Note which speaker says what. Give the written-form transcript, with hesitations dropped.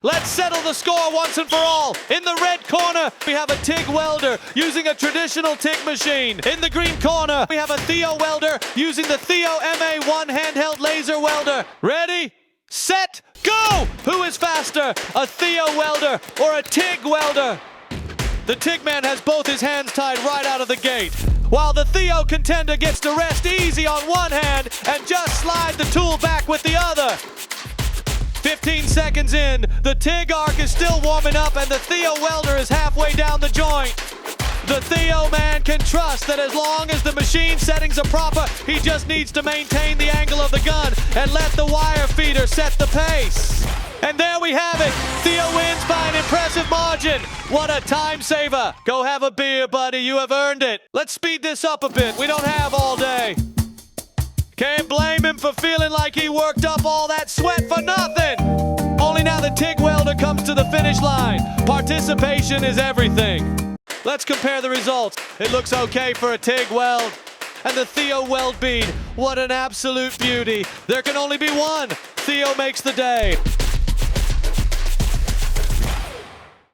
Speaker 1: Let's settle the score once and for all. In the red corner, we have a TIG welder using a traditional TIG machine. In the green corner, we have a Theo welder using the Theo MA1 handheld laser welder. Ready, set, go! Who is faster, a Theo welder or a TIG welder? The TIG man has both his hands tied right out of the gate, while the Theo contender gets to rest easy on one hand and just slide the tool back with the other. 15 seconds in, the TIG arc is still warming up and the Theo welder is halfway down the joint. The Theo man can trust that as long as the machine settings are proper, he just needs to maintain the angle of the gun and let the wire feeder set the pace. And there we have it. Theo wins by an impressive margin. What a time saver. Go have a beer, buddy. You have earned it. Let's speed this up a bit. We don't have all day. Can't blame him for feeling like he worked up all that sweat for nothing. Only now the TIG welder comes to the finish line. Participation is everything. Let's compare the results. It looks okay for a TIG weld. And the Theo weld bead, what an absolute beauty. There can only be one. Theo makes the day.